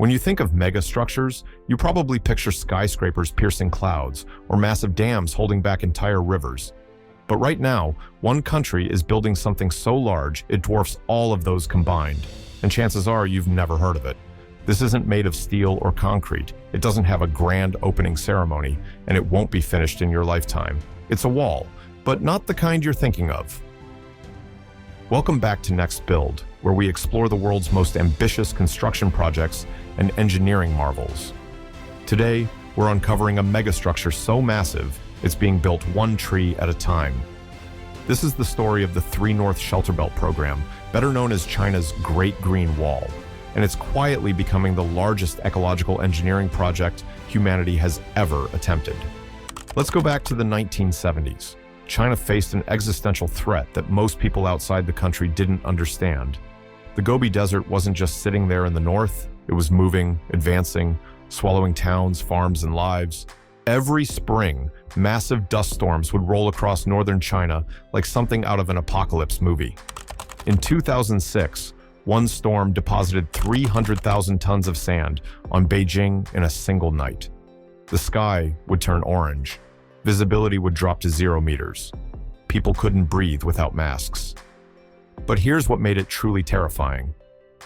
When you think of megastructures, you probably picture skyscrapers piercing clouds or massive dams holding back entire rivers. But right now, one country is building something so large it dwarfs all of those combined, and chances are you've never heard of it. This isn't made of steel or concrete, it doesn't have a grand opening ceremony, and it won't be finished in your lifetime. It's a wall, but not the kind you're thinking of. Welcome back to NextBuild, where we explore the world's most ambitious construction projects and engineering marvels. Today, we're uncovering a megastructure so massive, it's being built one tree at a time. This is the story of the 3 North Shelter Belt program, better known as China's Great Green Wall, and it's quietly becoming the largest ecological engineering project humanity has ever attempted. Let's go back to the 1970s. China faced an existential threat that most people outside the country didn't understand. The Gobi Desert wasn't just sitting there in the north, it was moving, advancing, swallowing towns, farms, and lives. Every spring, massive dust storms would roll across northern China like something out of an apocalypse movie. In 2006, one storm deposited 300,000 tons of sand on Beijing in a single night. The sky would turn orange. Visibility would drop to 0 meters. People couldn't breathe without masks. But here's what made it truly terrifying.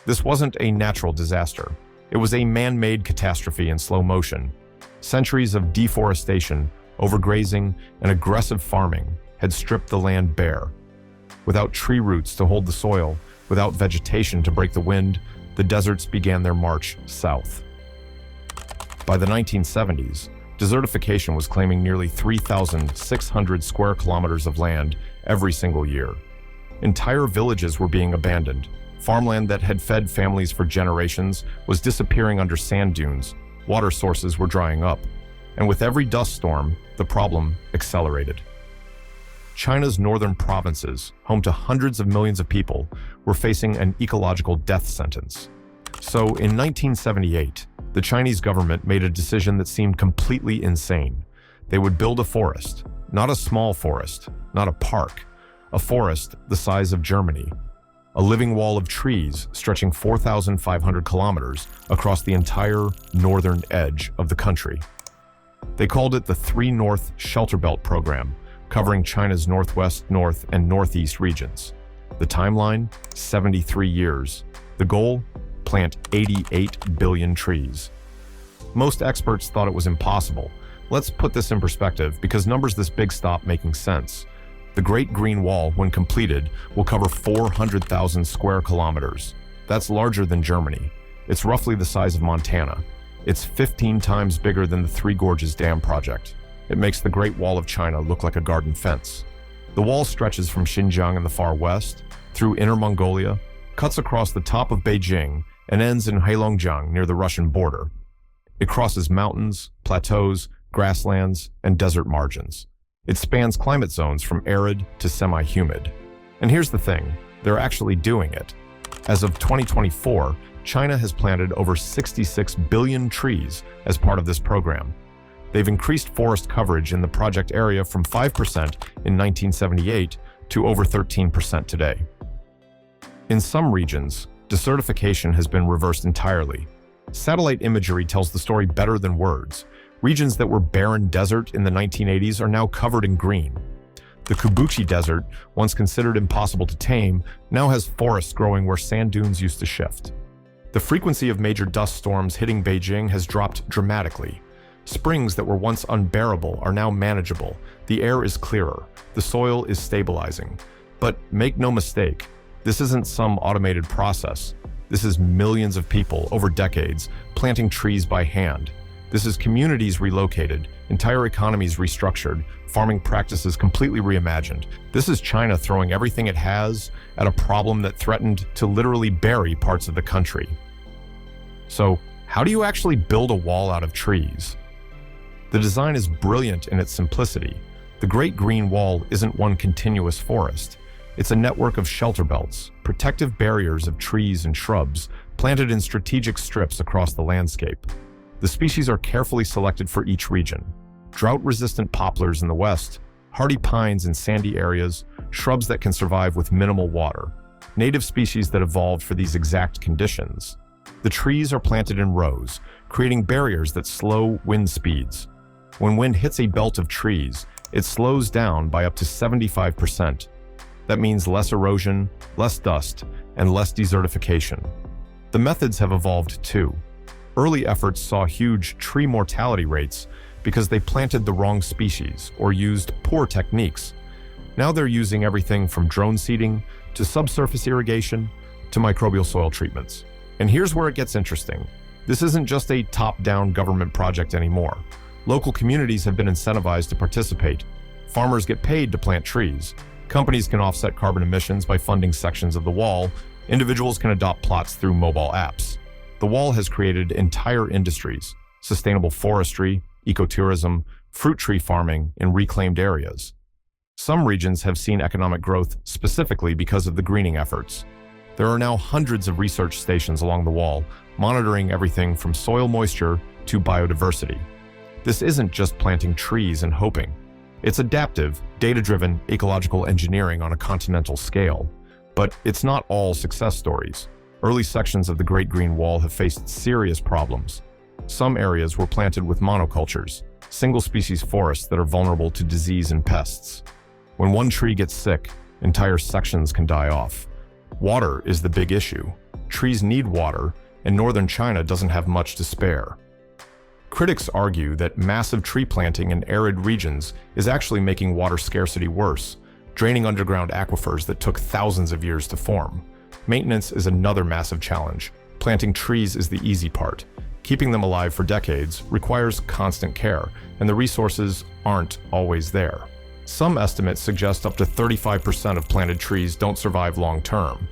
This wasn't a natural disaster. It was a man-made catastrophe in slow motion. Centuries of deforestation, overgrazing, and aggressive farming had stripped the land bare. Without tree roots to hold the soil, without vegetation to break the wind, the deserts began their march south. By the 1970s, desertification was claiming nearly 3,600 square kilometers of land every single year. Entire villages were being abandoned. Farmland that had fed families for generations was disappearing under sand dunes. Water sources were drying up. And with every dust storm, the problem accelerated. China's northern provinces, home to hundreds of millions of people, were facing an ecological death sentence. So in 1978, the Chinese government made a decision that seemed completely insane. They would build a forest, not a small forest, not a park, a forest the size of Germany, a living wall of trees stretching 4,500 kilometers across the entire northern edge of the country. They called it the 3 North Shelter Belt program, covering China's northwest, north, and northeast regions. The timeline, 73 years. The goal, plant 88 billion trees. Most experts thought it was impossible. Let's put this in perspective because numbers this big stop making sense. The Great Green Wall, when completed, will cover 400,000 square kilometers. That's larger than Germany. It's roughly the size of Montana. It's 15 times bigger than the Three Gorges Dam project. It makes the Great Wall of China look like a garden fence. The wall stretches from Xinjiang in the far west, through Inner Mongolia, cuts across the top of Beijing, and ends in Heilongjiang near the Russian border. It crosses mountains, plateaus, grasslands, and desert margins. It spans climate zones from arid to semi-humid. And here's the thing, they're actually doing it. As of 2024, China has planted over 66 billion trees as part of this program. They've increased forest coverage in the project area from 5% in 1978 to over 13% today. In some regions, desertification has been reversed entirely. Satellite imagery tells the story better than words. Regions that were barren desert in the 1980s are now covered in green. The Kubuchi Desert, once considered impossible to tame, now has forests growing where sand dunes used to shift. The frequency of major dust storms hitting Beijing has dropped dramatically. Springs that were once unbearable are now manageable. The air is clearer. The soil is stabilizing. But make no mistake, this isn't some automated process. This is millions of people over decades planting trees by hand. This is communities relocated, entire economies restructured, farming practices completely reimagined. This is China throwing everything it has at a problem that threatened to literally bury parts of the country. So, how do you actually build a wall out of trees? The design is brilliant in its simplicity. The Great Green Wall isn't one continuous forest. It's a network of shelter belts, protective barriers of trees and shrubs, planted in strategic strips across the landscape. The species are carefully selected for each region. Drought-resistant poplars in the west, hardy pines in sandy areas, shrubs that can survive with minimal water. Native species that evolved for these exact conditions. The trees are planted in rows, creating barriers that slow wind speeds. When wind hits a belt of trees, it slows down by up to 75%. That means less erosion, less dust, and less desertification. The methods have evolved too. Early efforts saw huge tree mortality rates because they planted the wrong species or used poor techniques. Now they're using everything from drone seeding to subsurface irrigation to microbial soil treatments. And here's where it gets interesting. This isn't just a top-down government project anymore. Local communities have been incentivized to participate. Farmers get paid to plant trees. Companies can offset carbon emissions by funding sections of the wall. Individuals can adopt plots through mobile apps. The wall has created entire industries: sustainable forestry, ecotourism, fruit tree farming in reclaimed areas. Some regions have seen economic growth specifically because of the greening efforts. There are now hundreds of research stations along the wall, monitoring everything from soil moisture to biodiversity. This isn't just planting trees and hoping. It's adaptive, data-driven ecological engineering on a continental scale. But it's not all success stories. Early sections of the Great Green Wall have faced serious problems. Some areas were planted with monocultures, single-species forests that are vulnerable to disease and pests. When one tree gets sick, entire sections can die off. Water is the big issue. Trees need water, and northern China doesn't have much to spare. Critics argue that massive tree planting in arid regions is actually making water scarcity worse, draining underground aquifers that took thousands of years to form. Maintenance is another massive challenge. Planting trees is the easy part. Keeping them alive for decades requires constant care, and the resources aren't always there. Some estimates suggest up to 35% of planted trees don't survive long term.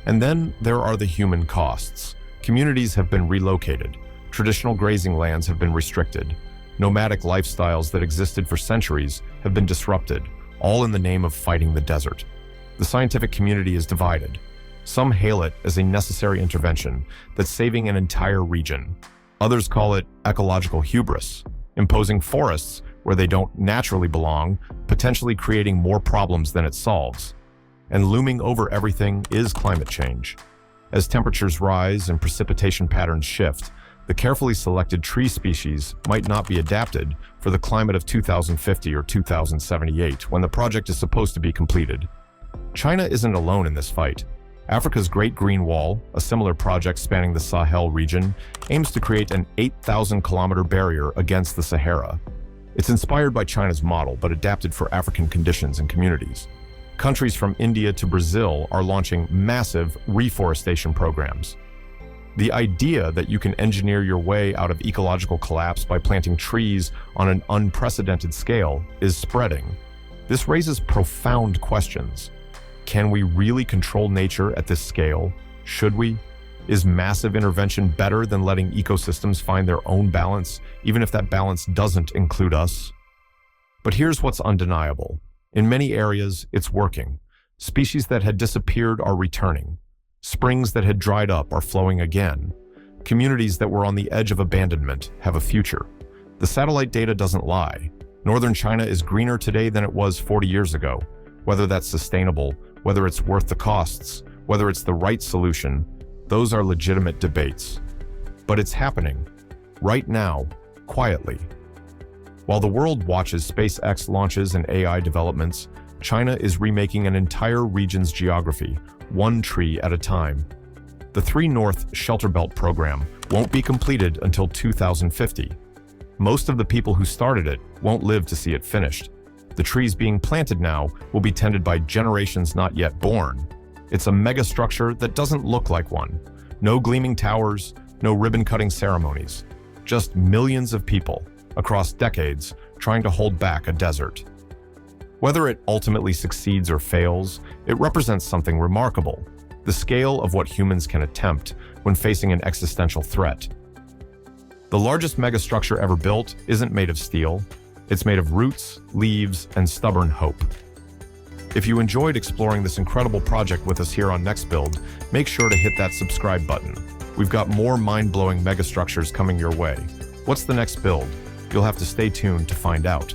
And then there are the human costs. Communities have been relocated. Traditional grazing lands have been restricted. Nomadic lifestyles that existed for centuries have been disrupted, all in the name of fighting the desert. The scientific community is divided. Some hail it as a necessary intervention that's saving an entire region. Others call it ecological hubris, imposing forests where they don't naturally belong, potentially creating more problems than it solves. And looming over everything is climate change. As temperatures rise and precipitation patterns shift, the carefully selected tree species might not be adapted for the climate of 2050 or 2078, when the project is supposed to be completed. China isn't alone in this fight. Africa's Great Green Wall, a similar project spanning the Sahel region, aims to create an 8,000-kilometer barrier against the Sahara. It's inspired by China's model, but adapted for African conditions and communities. Countries from India to Brazil are launching massive reforestation programs. The idea that you can engineer your way out of ecological collapse by planting trees on an unprecedented scale is spreading. This raises profound questions. Can we really control nature at this scale? Should we? Is massive intervention better than letting ecosystems find their own balance, even if that balance doesn't include us? But here's what's undeniable. In many areas, it's working. Species that had disappeared are returning. Springs that had dried up are flowing again. Communities that were on the edge of abandonment have a future. The satellite data doesn't lie. Northern China is greener today than it was 40 years ago. Whether that's sustainable, whether it's worth the costs, whether it's the right solution, those are legitimate debates. But it's happening. Right now, quietly. While the world watches SpaceX launches and AI developments, China is remaking an entire region's geography, one tree at a time. The 3 North Shelter Belt program won't be completed until 2050. Most of the people who started it won't live to see it finished. The trees being planted now will be tended by generations not yet born. It's a megastructure that doesn't look like one. No gleaming towers, no ribbon-cutting ceremonies. Just millions of people, across decades, trying to hold back a desert. Whether it ultimately succeeds or fails, it represents something remarkable: the scale of what humans can attempt when facing an existential threat. The largest megastructure ever built isn't made of steel. It's made of roots, leaves, and stubborn hope. If you enjoyed exploring this incredible project with us here on NextBuild, make sure to hit that subscribe button. We've got more mind-blowing megastructures coming your way. What's the next build? You'll have to stay tuned to find out.